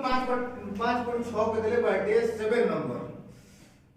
5.6 के दिले बाटे 7 नंबर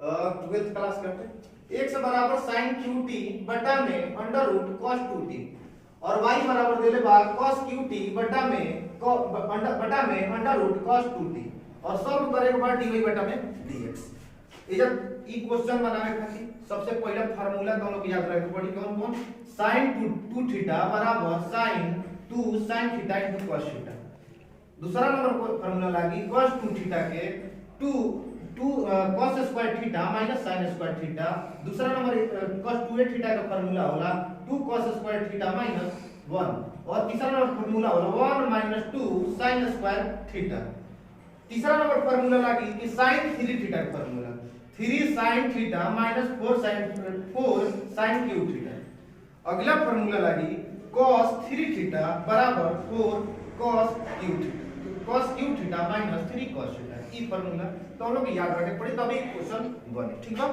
12th क्लास करते x बराबर sin qt बटा में अंडर रूट cos 2t और y बराबर दिले बा cos qt बटा में अंडर रूट cos 2t और सॉल्व करे के बाद dy बटा में dx। इधर ई क्वेश्चन बनावे खातिर सबसे पहला फार्मूला तो लोग याद रखे पड़ी कौन कौन sin 2 थीटा बराबर sin 2 sin theta into cos theta. दूसरा नंबर फार्मूला लागी cos 2 थीटा के 2 cos square theta minus sin square theta. दूसरा नंबर cos 2a थीटा का फार्मूला होला 2 cos स्क्वायर थीटा माइनस 1 और तीसरा नंबर फार्मूला होला 1 माइनस 2 sin स्क्वायर थीटा। तीसरा नंबर फार्मूला लागी कि sin 3 थीटा का formula 3 sin theta minus 4 sin cube theta. अगला फार्मूला लागी cos 3 थीटा बराबर 4 cos cube theta cos cube theta minus 3 cos theta. ई फार्मूला तो हम लोग याद रखे पड़ी तभी क्वेश्चन बने। ठीक है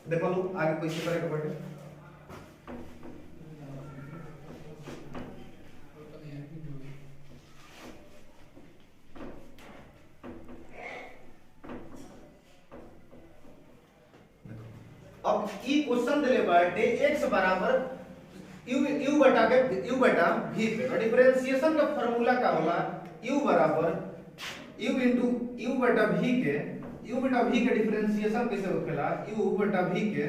देखो लो आगे कैसे करेगा पड़े। अब ई क्वेश्चन दिले बाटे x बराबर u बटा v पे और डिफरेंशिएशन का फार्मूला का होला u बराबर u बटा v के डिफरेंशिएशन कैसे होखेला u बटा v के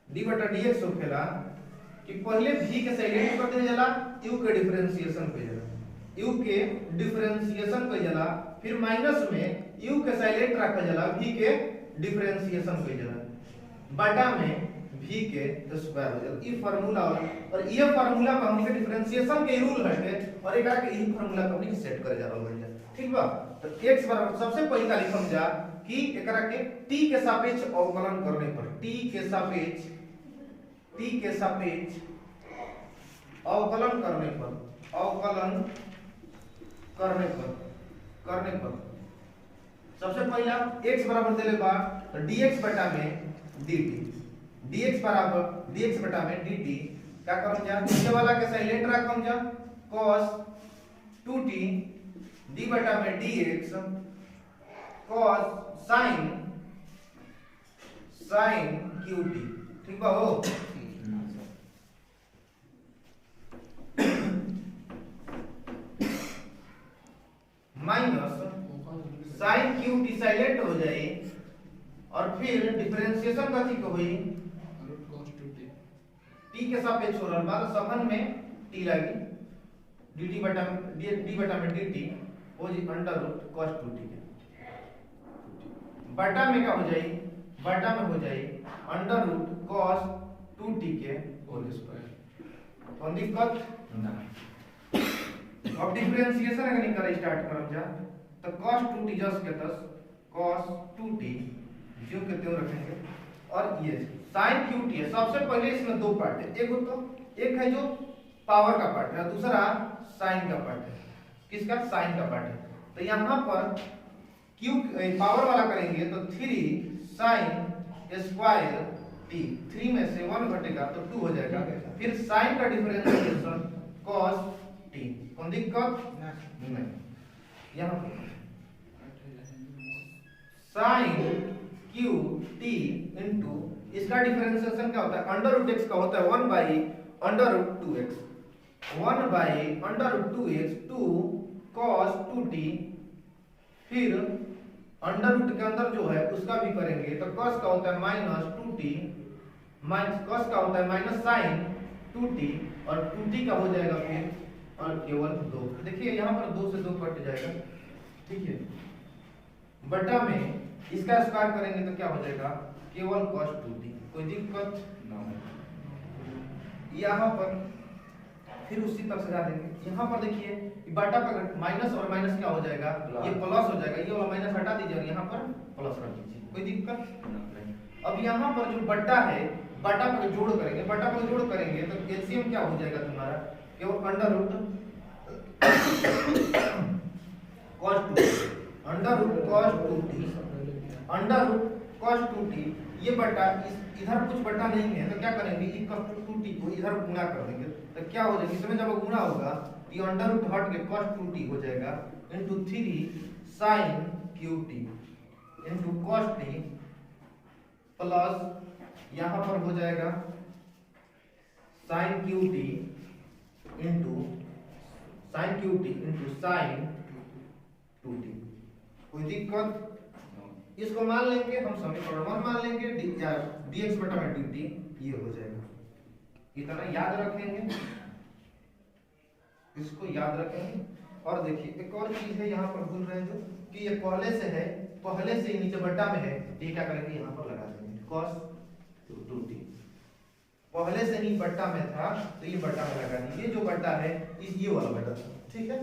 d बटा dx होखेला कि पहले v के साइलेंट कर देना जाला u के डिफरेंशिएशन पे जाला u के डिफरेंशिएशन पे जाला फिर माइनस में u के साइलेंट रखा जाला v के डिफरेंशिएशन पे जाला बटा में v के स्क्वायर हो जाला। ई फार्मूला होला और ये फार्मूला को हमनी के डिफरेंशिएशन के रूल हटे और एकरा के ई फार्मूला को हमनी के सेट करे जा रहल बा। ठीक बा तो x बराबर सबसे पहले का लिखम जा कि एकरा के t के सापेक्ष अवकलन करने पर t के सापेक्ष अवकलन करने पर सबसे पहला x बराबर देले बा तो dx बटा में dt dx बटा में dt क्या करम जा नीचे वाला के साइलेंट रखम जा cos 2t d बटा में dx cos sin qt। ठीक बा हो माइनस sin qt साइलेंट हो जाए और फिर डिफरेंशिएशन कथी को हुई t के सापेक्ष हो रहल बा तो समन में t लागी dt बटा में dt हो जी अंडर रूट cos 2t के बटा में क्या हो जाए अंडर रूट cos 2t के होल स्क्वायर। कौन दिक्कत ना अब डिफरेंशिएशन अगर नहीं करे स्टार्ट करब जा तो cos 2t जस के तस cos 2t जो के त्यों रखेंगे और ये sin qt है। सबसे पहले इसमें दो पार्ट है एक है जो पावर का पार्ट है दूसरा sin का पार्ट है। किसका sin का पार्ट है तो यहां पर q पावर वाला करेंगे तो 3 sin स्क्वायर t 3 में से 1 घटेगा तो 2 हो जाएगा फिर sin का डिफरेंशिएशन cos t। कौन दिक्कत नहीं यहां sin qt इनटू इसका डिफरेंशिएशन क्या होता है अंडर रूट x का होता है 1 by under root 2x 1 by under root 2x 2 cos 2t फिर अंडर रूट के अंदर जो है उसका भी करेंगे तो cos का होता है माइनस 2t cos का होता है माइनस sin 2t और 2t का हो जाएगा फिर और केवल 2। देखिए यहाँ पर 2 से 2 कट जाएगा। ठीक है बटा में इसका स्क्वायर करेंगे तो क्या हो जाएगा केवल cos 2t कोई दिक्कत ना हो। यहाँ पर फिर उसी तरह सजा देंगे। यहाँ पर देखिए बटा पर माइनस और माइनस क्या हो जाएगा ये प्लस हो जाएगा ये वाला माइनस हटा दीजिए और यहाँ पर प्लस रख दीजिए कोई दिक्कत नहीं। अब यहाँ पर जो बटा है बटा पर जोड़ करेंगे तो एलसीएम क्या हो जाएगा तुम्हारा केवल अंडर रूट cos 2t ये बटा इधर कुछ बटा नहीं है तो क्या करेंगे इक्वल टू 2t को इधर गुणा कर देंगे तो क्या हो जाएगा इसमें जब गुणा होगा ये अंडर रूट हट के cos 2t हो जाएगा into 3 sin qt into cos t plus यहां पर हो जाएगा sin qt into sin qt into sin 2t। कोई दिक्कत? इसको मान लेंगे हम समीकरण 1 मान लेंगे dx बटा में dt ये हो जाएगा। इतना याद रखेंगे, इसको याद रखेंगे। और देखिए एक और चीज है यहाँ पर भूल रहे हैं जो कि ये पहले से है, पहले से नीचे बट्टा में है, ये क्या करेंगे यहाँ पर लगा देंगे cos 2t। पहले से नहीं बट्टा में था तो ये बट्टा में लगा दीजिए, जो बट्टा है इस ये वाला बट्टा था, ठीक है।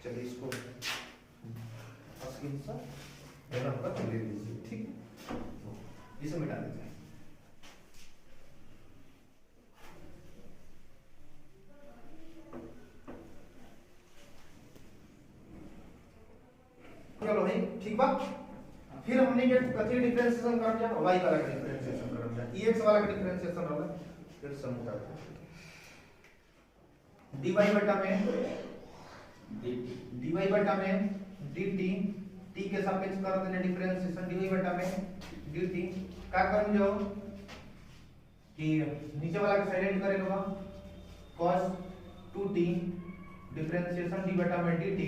चलिए इसको ले लीजिए, ठीक है, इसे मिटा दीजिए। चलो भाई ठीक बा। फिर हमने ये कथी डिफरेंशिएशन कर दिया, y वाला का डिफरेंशिएशन कर दिया, ex वाला का डिफरेंशिएशन वाला फिर समझा dy बटा में dt t के सापेक्ष कर देने डिफरेंशिएशन dy बटा में dt का करम जाओ कि नीचे वाला का साइलेंट करेगा cos 2t डिफरेंशिएशन d बटा में dt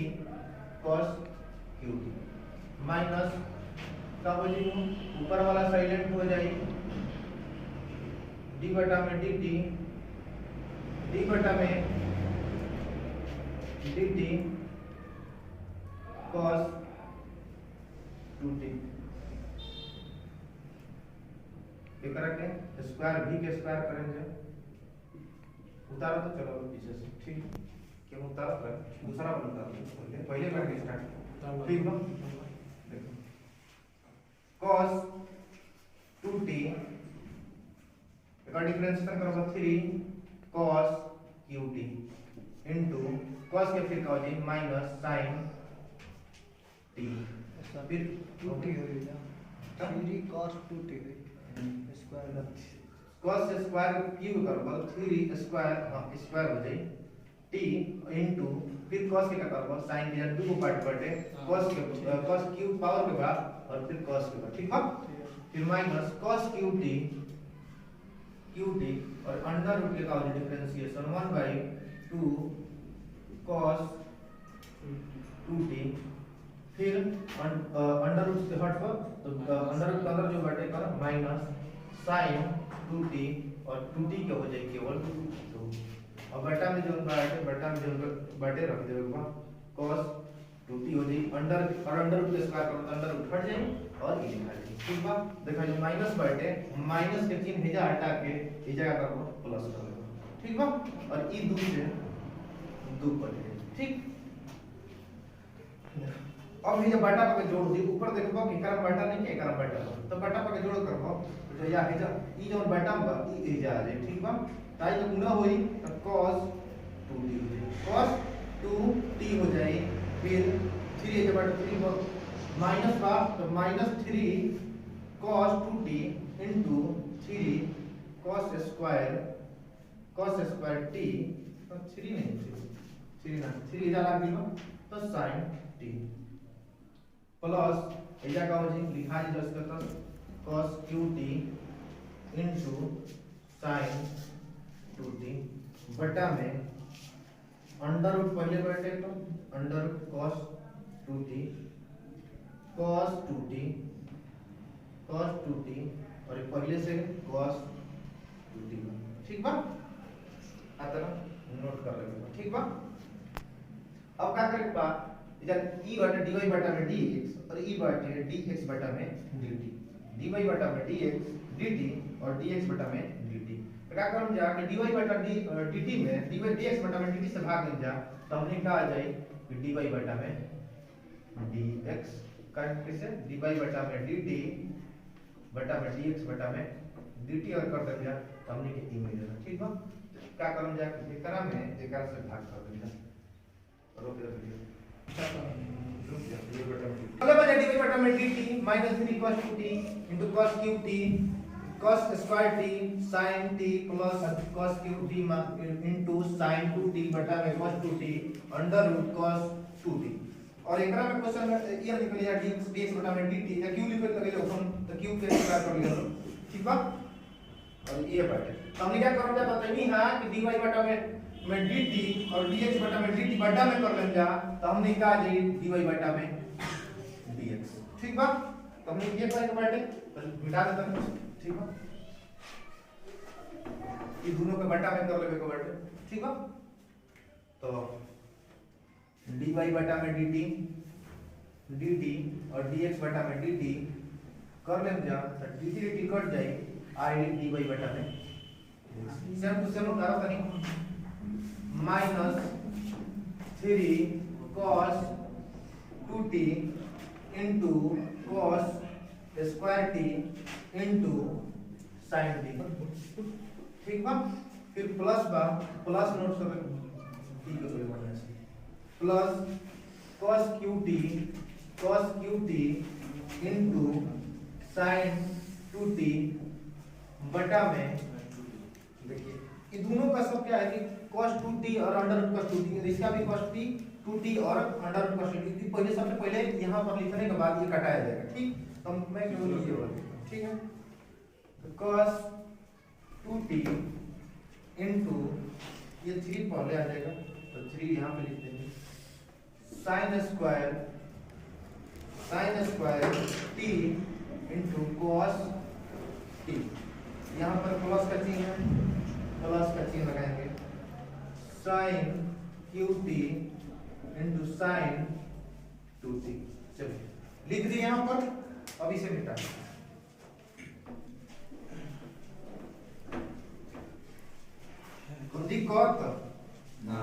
cos qt माइनस का हो जाएगा ऊपर वाला साइलेंट हो जाएगी d बटा में dt d बटा में dt cos 2t ये करके स्क्वायर v के स्क्वायर करेंगे, उतारो तो चलो पीछे से, ठीक क्यों उतारो कर दूसरा वाला उतारो पहले करके स्टार्ट, ठीक है। देखो cos 2t का डिफरेंशिएशन करो 3 cos qt इनटू cos के फिर का हो जाए माइनस sin t फिर 2t हो जाएगा 3 cos 2t स्क्वायर cos से स्क्वायर क्यूब करो 3 स्क्वायर हां स्क्वायर हो जाए t इनटू फिर cos के का करो sin के दो पार्ट बटे cos क्यूब पावर के बाद और फिर cos के बाद, ठीक है। फिर माइनस cos qt और अंडर रूट के का डिफरेंशिएशन 1/2 cos 2t फिर अंडर रूट से हट पर तो अंडर रूट के अंदर जो बटे कर माइनस sin 2t और 2t के हो जाए केवल 2 और बटा में जो बटे रख देगा cos 2t हो जाए अंडर और अंडर रूट के स्क्वायर करो तो अंडर रूट हट जाए और ये लिखा जाए, ठीक बा। देखा जो माइनस बटे माइनस के चिन्ह हेजा हटा के ये जगह करो प्लस कर दो, ठीक बा। और ई 2 से 2 बटे, ठीक। अब ये बटा पे जोड़ दी ऊपर देखबो कि एकरा बटा नहीं के एकरा बटा तो बटा पे जोड़ करबो तो या हेजा ई जोन बटा बा ई हेजा आ जाए, ठीक बा। ताई तो गुना होई तो cos 2t हो जाए cos 2t हो जाए फिर 3 के बटा 3 माइनस बा तो minus 3 cos 2t into 3 cos square t तो 3 नहीं 3 ना 3 इधर आ गई तो sin t प्लस एजा का हो जी लिखा जी जस्ट कर cos qt into sin 2t बटा में अंडर रूट पहले बैठे तो अंडर रूट cos 2t और पहले से cos 2t, ठीक बा। आता नोट कर लेंगे, ठीक बा। अब क्या करेंगे बा इधर e बटा dy बटा में dx और e बटा dx बटा में dt dy बटा में dx dt और dx बटा में dt क्या करम जा कि dy बटा dt में dy dx बटा में dt से भाग दें जा तो हमने क्या आ जाए कि dy बटा में dx का कैसे dy बटा में dt बटा में dx बटा में dt और कर दें जा तो हमने के e मिल जाएगा, ठीक बा। क्या करम जा कि एकरा में एकरा से भाग कर दें जा रोक दे अगला बचा dy बटा में dt -3 cos 2t cos qt cos square T sin T plus cos Q T into sin 2t बटा में cos 2t under root cos 2t। और एकरा में क्वेश्चन में ये निकल गया dx बटा में dt या क्यू लिख लगे अपन तो क्यू के स्क्वायर कर लिया ठीक बा। और ये बात तो हमने क्या करब जा बताइनी हां कि dy बटा में dt और dx बटा में dt बटा में कर लें जा तो हमने कहा जी dy बटा में dx ठीक बा। तो हमने ये करे के बाटे तो मिटा देता हूं ठीक बा। ये दोनों के बटा में कर लेबे के बाटे ठीक बा। तो dy बटा में dt और dx बटा में dt कर लें जा तो dt कट जाए आई dy बटा में सेम टू सेम करो तनी minus 3 cos 2t into cos square t into sin t ठीक बा। फिर प्लस नोट सब ठीक है बढ़िया से plus cos qt into sin 2t बटा में देखिए ये दोनों का सब क्या है कि cos 2t और अंडर रूट cos 2t इसका भी cos 2t और अंडर रूट cos 2t पहले सबसे पहले यहां पर लिखने के बाद ये कटाया जाएगा ठीक। तो मैं क्यों लिखे बोला ठीक है। तो cos 2t इनटू ये 3 पहले आ जाएगा तो 3 यहां पे लिख देंगे sin square t into cos t यहां पर प्लस का चिन्ह है प्लस का चिन्ह लगाएंगे sin qt into sin 2t चलिए लिख दिए यहां पर। अब इसे मिटा कोई दिक्कत ना।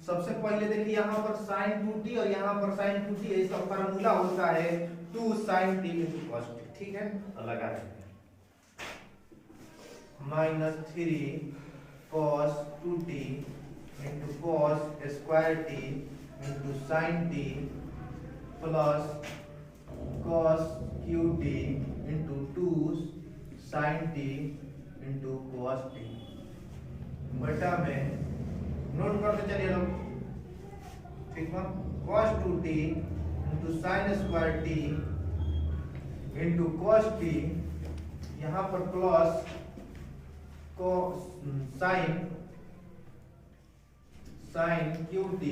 सबसे पहले देखिए यहाँ पर sin 2t और यहाँ पर sin 2t इसका फार्मूला होता है 2 sin t cos t ठीक है। लगा minus 3 cos 2t into cos square t into sin t plus cos qt into 2 sin t into cos t बटा में नोट करते चलिए लोग ठीक है। cos 2t into sin square t into cos t यहाँ पर plus cos sin qt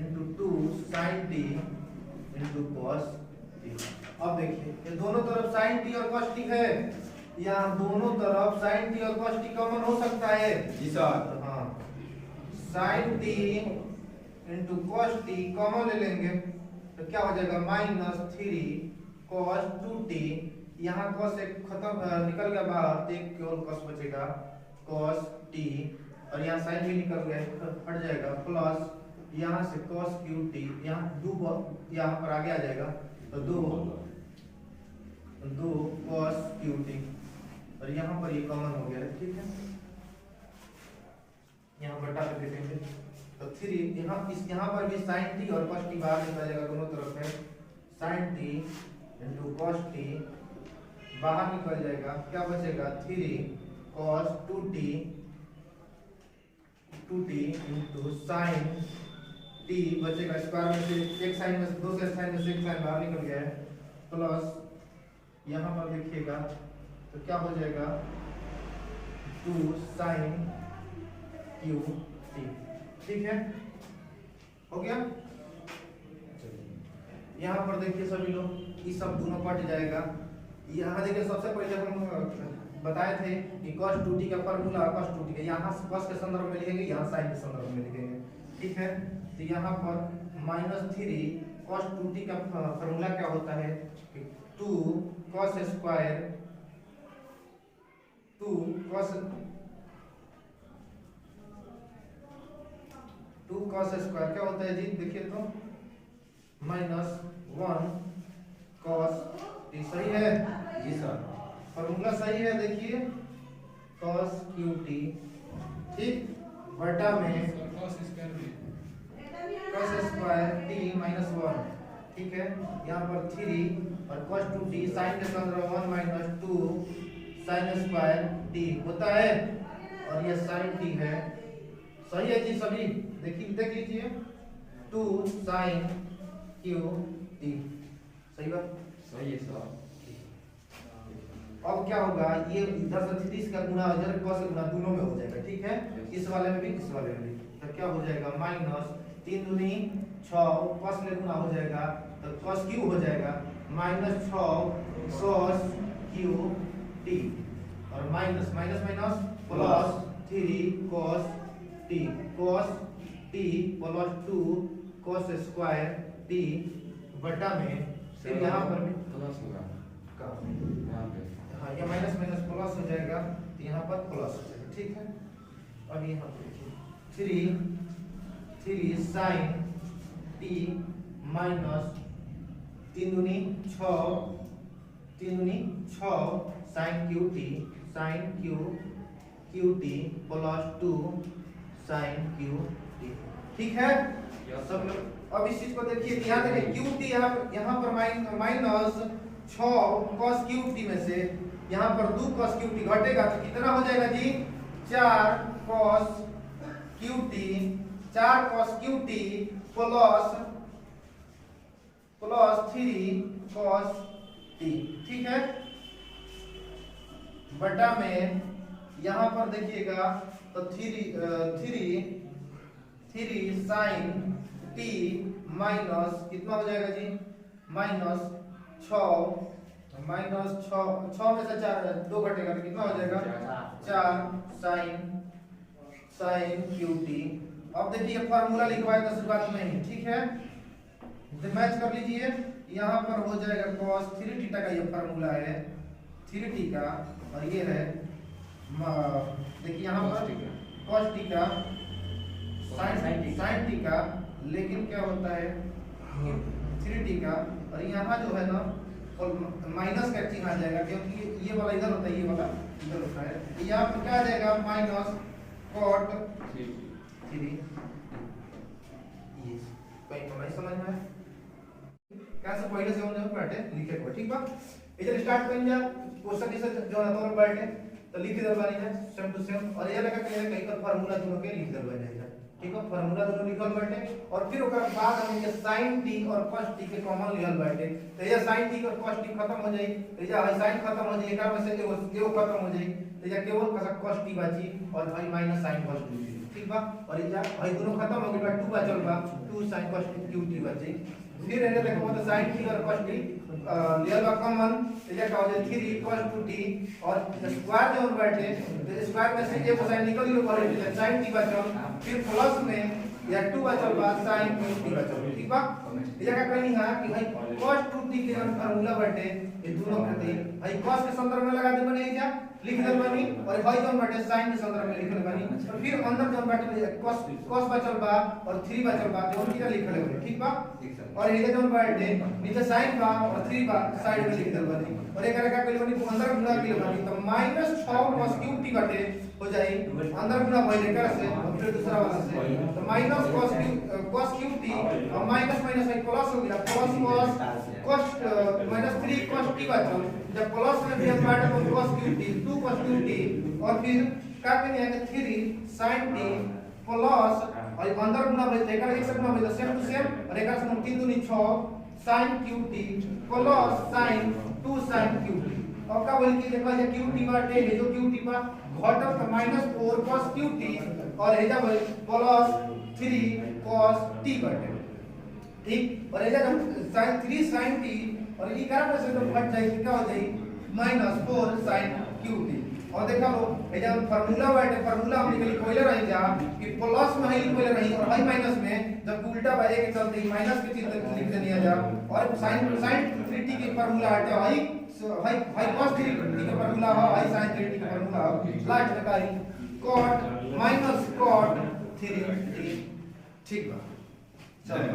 into 2 sin t into cos t। अब देखिए ये दोनों तरफ sin t और cos t है यहाँ दोनों तरफ sin t और cos t कॉमन हो सकता है जी सर। हाँ sin t into cos t common ले लेंगे तो क्या हो जाएगा माइनस 3 cos 2t यहाँ cos एक खत्म निकल गया बाहर एक केवल cos बचेगा cos t और यहाँ sin भी निकल गया हट जाएगा प्लस यहाँ से cos qt यहाँ 2 यहाँ पर आगे आ जाएगा तो 2 cos qt और यहाँ पर ये कॉमन हो गया है ठीक है। यहाँ बटा पे देखेंगे तो 3 यहाँ पर भी sin t और cos t बाहर निकल जाएगा दोनों तरफ है sin t into cos t बाहर निकल जाएगा क्या बचेगा 3 cos 2t into sin t बचेगा स्क्वायर में से एक साइन में दो से साइन में से एक साइन बाहर निकल गया है प्लस यहाँ पर देखिएगा तो क्या हो जाएगा 2 sin qt ठीक है हो गया। यहाँ पर देखिए सभी लोग ये सब दोनों कट जाएगा। यहाँ देखिए सबसे पहले हम बताए थे कि cos 2t का फार्मूला cos 2t का यहाँ cos के संदर्भ में लिखेंगे यहाँ sin के संदर्भ में लिखेंगे ठीक है। तो यहाँ पर -3 cos 2t का फार्मूला क्या होता है कि 2 cos स्क्वायर 2 cos स्क्वायर क्या होता है जी देखिए तो -1 cos t सही है जी सर फॉर्मूला सही है देखिए cos qt ठीक बटा में cos स्क्वायर t -1 ठीक है। यहाँ पर 3 और cos 2t sin के संदर्भ 1 माइनस 2 sin स्क्वायर t होता है और ये sin t है। सही है जी सभी? देखिए देख लीजिए 2 sin qt सही बात? सही है सर। अब क्या होगा, ये इधर से 3 का गुना इधर cos से गुना दोनों में हो जाएगा, ठीक है? इस वाले में भी इस वाले में भी। तो क्या हो जाएगा माइनस 3 दूनी 6 cos में गुना हो जाएगा तो cos q हो जाएगा माइनस 6 cos qt और minus minus minus plus 3 cos t plus 2 cos square t बटा में फिर यहाँ पर भी प्लस होगा का यहाँ पे। हाँ ये माइनस माइनस प्लस हो जाएगा तो यहाँ पर प्लस हो जाएगा, ठीक है? अब यहाँ पर 3 sin t माइनस 3 दूनी 6 sin qt plus 2 sin qt, ठीक है? सब लोग अब इस चीज को देखिए, ध्यान देंगे qt यहाँ पर माइनस 6 cos qt में से यहाँ पर 2 cos qt घटेगा तो कितना हो जाएगा जी? 4 cos qt plus 3 cos t, ठीक है? बटा में यहाँ पर देखिएगा तो 3 sin t माइनस कितना हो जाएगा जी? माइनस 6 में से 4 2 घटेगा तो कितना हो जाएगा? 4 sin qt। अब देखिए फार्मूला लिखवाए तो शुरुआत में ही, ठीक है? तो मैच कर लीजिए, यहाँ पर हो जाएगा cos 3 थीटा का ये फार्मूला है 3t का और ये है देखिए यहाँ पर cos t का sin t का, लेकिन क्या होता है 3t का और यहाँ जो है ना माइनस का चिन्ह आ जाएगा क्योंकि ये वाला इधर होता है ये वाला इधर होता है। यहाँ पर क्या आ जाएगा माइनस cot 3 ये कहीं तो नहीं समझ में आया कैसे पहले से हमने बैठे लिखे को, ठीक बा? इधर स्टार्ट करेंगे क्वेश्चन इसे जो है तो बैठे तो लिख दे बानी है सेम टू सेम और ये लगा के कहीं पर फार्मूला दोनों के लिख दे बानी है, ठीक है? फार्मूला दोनों लिखल बैठे और फिर ओकर बाद हम ये sin t और cos t के कॉमन लिखल बैठे तो ये sin t और cos t खत्म हो जाई तो ये sin खत्म हो जाई, एका में से एगो खत्म हो जाई तो ये केवल cos t बची और भाई माइनस sin cos t, ठीक बा? और ये भाई दोनों खत्म हो गए 2 बचल बा 2 sin cos qt बची। फिर एने देखो तो sin t और cos t लियल बा कॉमन तो ये का हो जाए 3 cos 2t और स्क्वायर जो बैठे तो स्क्वायर में से एक sin निकल गयो और sin t बचल फिर प्लस में या 2 बचल बा sin qt बचल, ठीक बा? ये का कहनी है कि भाई cos 2t के फार्मूला बैठे ये दोनों कहते हैं भाई cos के संदर्भ में लगा दे बने क्या लिख दे बनी और भाई जो बैठे sin के संदर्भ में लिख दे बनी और फिर अंदर जो बैठे cos बचल बा और 3 बचल बा दोनों की लिख ले, ठीक बा? और ये जो बैठे नीचे sin बा और 3 बा साइड में लिख दे बनी और एक का कहली बनी अंदर गुणा के बनी तो -6 cos qt घटे हो जाए अंदर गुणा पहले कर से और फिर दूसरा वाला से तो माइनस cos qt और माइनस माइनस है प्लस हो गया cos माइनस 3 cos t बचल जब प्लस में भी हम बांटे तो cos qt 2 cos qt और फिर का कहनी है 3 sin t प्लस और अंदर गुणा भेज देगा एक से गुणा भेज सेम टू सेम और एक से 3 दूनी 6 sin qt plus sin 2 sin qt। अब का बोल के देखो ये qt बाटे ये जो qt बा घटक का -4 cos qt और ये जब प्लस 3 cos t बाटे, ठीक? और ये जब sin 3 sin t और ये कारण से तो घट जाए क्या हो जाए -4 sin qt और देखा लो ये जब फार्मूला बाटे फार्मूला हम निकली पहले रही जा कि प्लस में ही पहले रही और हाई माइनस में जब उल्टा बाजे के चलते माइनस के चिन्ह लिख देनिया जा और sin 3t के फार्मूला हटे हाई cos 3t के फार्मूला है हाई sin 3t के फार्मूला लास्ट में करी cot -cot 3t, ठीक बा? चलो